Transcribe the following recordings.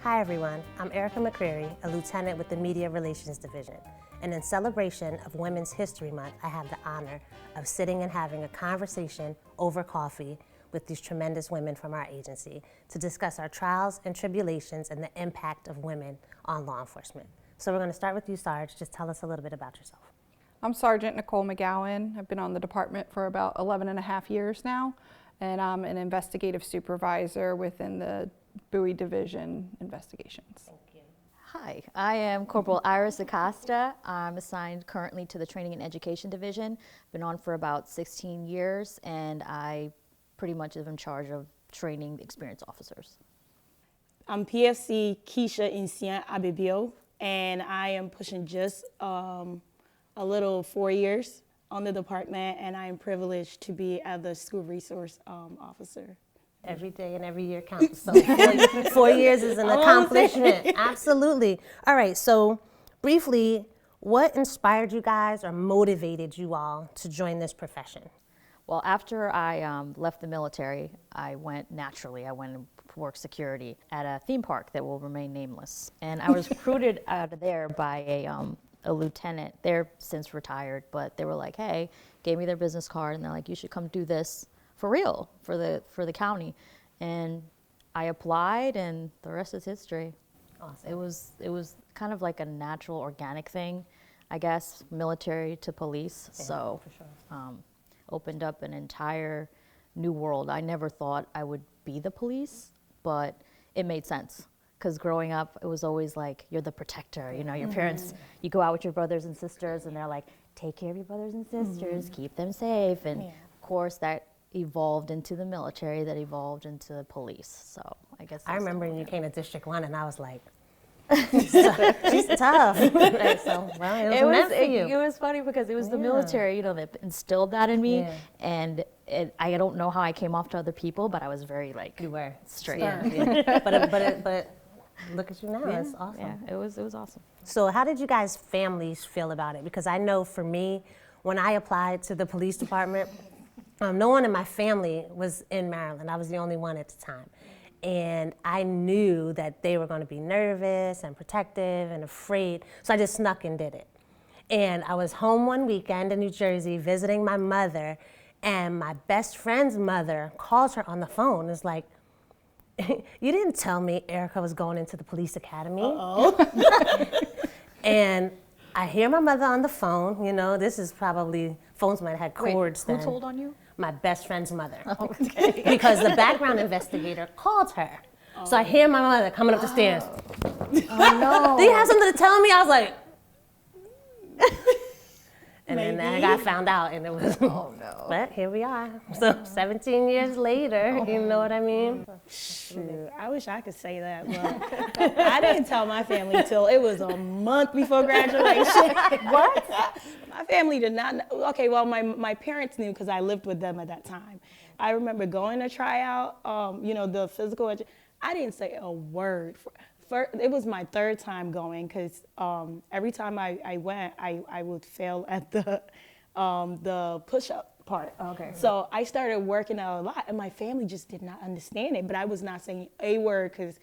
Hi everyone, I'm Erica McCreary, a lieutenant with the Media Relations Division. And in celebration of Women's History Month, I have the honor of sitting and having a conversation over coffee with these tremendous women from our agency to discuss our trials and tribulations and the impact of women on law enforcement. So we're going to start with you, Sarge. Just tell us a little bit about yourself. I'm Sergeant Nicole McGowan. I've been on the department for about 11 and a half years now, and I'm an investigative supervisor within the Bowie Division Investigations. Thank you. Hi, I am Corporal Iris Acosta. I'm assigned currently to the Training and Education Division. Been on for about 16 years, and I pretty much am in charge of training experienced officers. I'm PFC Keisha Insien Abibio, and I am pushing just a little 4 years on the department, and I am privileged to be the school resource officer. Every day and every year counts. So 4 years is an accomplishment. Absolutely. All right, so briefly, what inspired you guys or motivated you all to join this profession? Well, after I left the military, I went to work security at a theme park that will remain nameless. And I was recruited out of there by a lieutenant. They're since retired, but they were like, hey, gave me their business card, and they're like, you should come do this for real, for the county. And I applied, and the rest is history. Awesome. It was kind of like a natural, organic thing, I guess, military to police. Yeah, so for sure. Opened up an entire new world. I never thought I would be the police, but it made sense. Because growing up, it was always like, you're the protector. You know, your parents, you go out with your brothers and sisters, and they're like, take care of your brothers and sisters, keep them safe. And of course, that evolved into the military, that evolved into police. So I guess I remember when you came to District 1, and I was like, she's tough. Right, so, well, it was meant for you. It was funny because it was the military, you know, that instilled that in me. Yeah. And I don't know how I came off to other people, but I was very like, You were straight. Yeah. But look at you now. It's awesome. Yeah, it was awesome. So how did you guys' families feel about it? Because I know for me, when I applied to the police department, no one in my family was in Maryland. I was the only one at the time. And I knew that they were going to be nervous and protective and afraid, so I just snuck and did it. And I was home one weekend in New Jersey visiting my mother, and my best friend's mother calls her on the phone. It's like, you didn't tell me Erica was going into the police academy. And I hear my mother on the phone. You know, this is probably, phones might have had cords then. Who told on you? My best friend's mother. Because the background investigator called her. So I hear my mother coming up the stairs. Oh no. Do you have something to tell me? I was like, and then I got found out, and it was, Oh no. but here we are. So 17 years later, you know what I mean? Shoot, I wish I could say that, but I didn't tell my family till it was a month before graduation. What? My family did not know. Okay, well, my parents knew because I lived with them at that time. I remember going to try out, you know, the physical I didn't say a word. It was my third time going because every time I went, I would fail at the push-up part. Okay. So I started working out a lot, and my family just did not understand it. But I was not saying a word because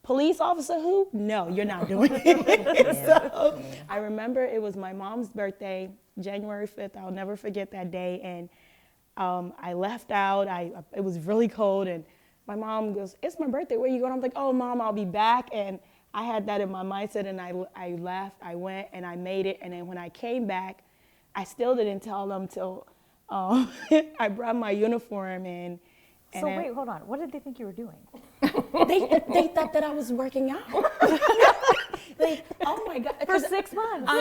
police officer who? No, you're not doing it. So I remember it was my mom's birthday, January 5th. I'll never forget that day. And I left out. It was really cold, and my mom goes, it's my birthday, where you going? I'm like, oh, Mom, I'll be back. And I had that in my mindset, and I left, I went, and I made it. And then when I came back, I still didn't tell them till I brought my uniform in. So wait, hold on. What did they think you were doing? They thought that I was working out. Like, oh my God. For 6 months.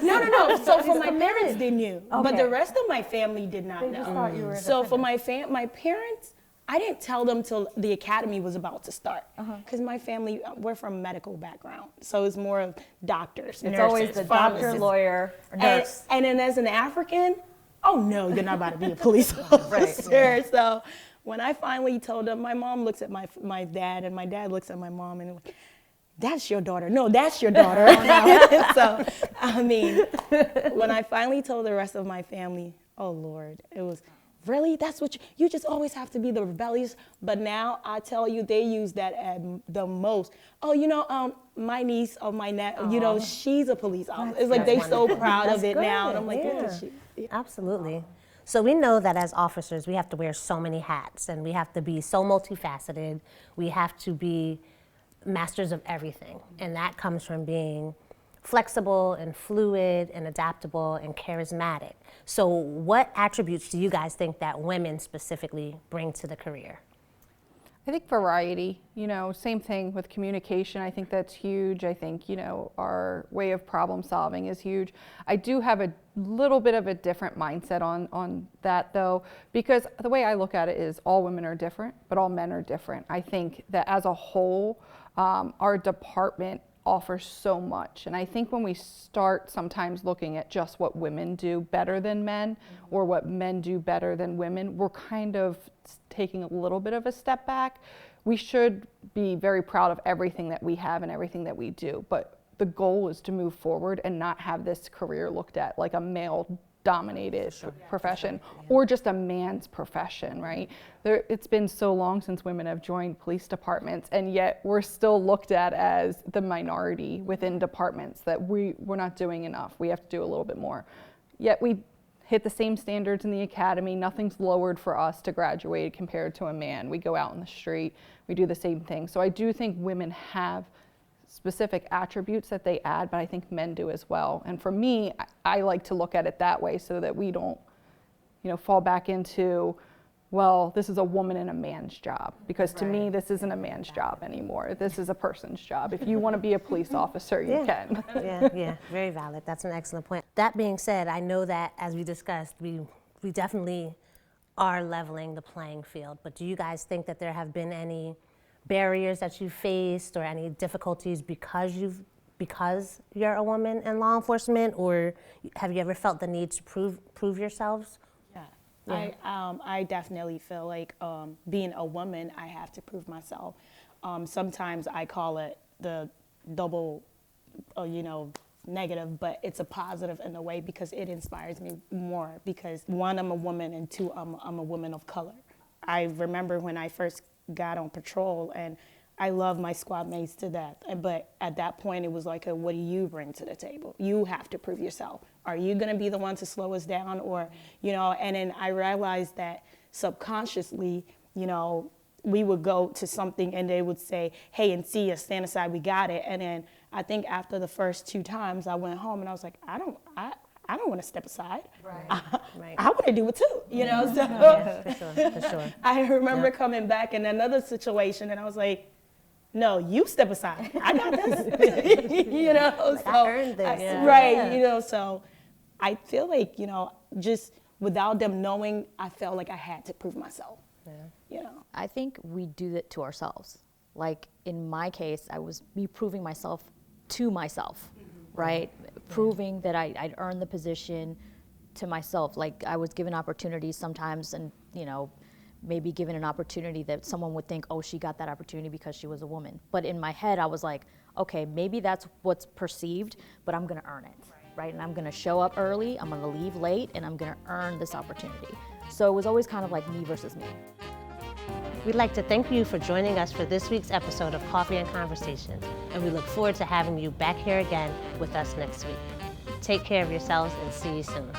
No. So for my parents, they knew. But Okay. the rest of my family did not know. They just thought you were So for my parents, I didn't tell them till the academy was about to start. Because my family, we're from medical background. So it's more of doctors, It's nurses, always the doctor, pharmacists. lawyer, or nurse. And then as an African, oh no, you're not about to be a police officer. So when I finally told them, my mom looks at my dad, and my dad looks at my mom, and that's your daughter. No, that's your daughter. So, I mean, when I finally told the rest of my family, oh Lord, it was, really? That's what you just always have to be the rebellious. But now I tell you, they use that at the most. Oh, my niece or my she's a police officer. It's like they so proud of it now. And I'm like, look at you. Yeah. Absolutely. So we know that as officers, we have to wear so many hats and we have to be so multifaceted. We have to be masters of everything. And that comes from being flexible and fluid and adaptable and charismatic. So what attributes do you guys think that women specifically bring to the career? I think variety, same thing with communication. I think that's huge. I think, our way of problem solving is huge. I do have a little bit of a different mindset on that though, because the way I look at it is all women are different, but all men are different. I think that as a whole, our department offers so much. And I think when we start sometimes looking at just what women do better than men or what men do better than women, we're kind of taking a little bit of a step back. We should be very proud of everything that we have and everything that we do. But the goal is to move forward and not have this career looked at like a male dominated profession or just a man's profession, right? It's been so long since women have joined police departments, and yet we're still looked at as the minority within departments, that we're not doing enough. We have to do a little bit more. Yet we hit the same standards in the academy. Nothing's lowered for us to graduate compared to a man. We go out in the street, we do the same thing. So I do think women have specific attributes that they add, but I think men do as well. And for me, I like to look at it that way so that we don't, fall back into, well, this is a woman and a man's job. Because to me, this isn't a man's job anymore. This is a person's job. If you want to be a police officer, you can. Yeah, very valid. That's an excellent point. That being said, I know that as we discussed, we definitely are leveling the playing field. But do you guys think that there have been any barriers that you faced or any difficulties because you're a woman in law enforcement, or have you ever felt the need to prove yourselves? Yeah. I definitely feel like being a woman, I have to prove myself. Sometimes I call it the double, negative, but it's a positive in a way because it inspires me more because one, I'm a woman, and two, I'm a woman of color. I remember when I first got on patrol, and I love my squad mates to death. But at that point, it was like, what do you bring to the table? You have to prove yourself. Are you going to be the one to slow us down? Or, and then I realized that subconsciously, we would go to something and they would say, hey, and see us, stand aside, we got it. And then I think after the first 2 times, I went home and I was like, I don't want to step aside. Right. I want to do it too, So Yeah, for sure. I remember coming back in another situation and I was like, no, you step aside. I got this. I earned this. Right, so I feel like, just without them knowing, I felt like I had to prove myself. I think we do that to ourselves. Like in my case, I was me proving myself to myself, right? Proving that I'd earned the position to myself. Like I was given opportunities sometimes and, maybe given an opportunity that someone would think, oh, she got that opportunity because she was a woman. But in my head, I was like, okay, maybe that's what's perceived, but I'm gonna earn it, right? And I'm gonna show up early, I'm gonna leave late, and I'm gonna earn this opportunity. So it was always kind of like me versus me. We'd like to thank you for joining us for this week's episode of Coffee and Conversation, and we look forward to having you back here again with us next week. Take care of yourselves and see you soon.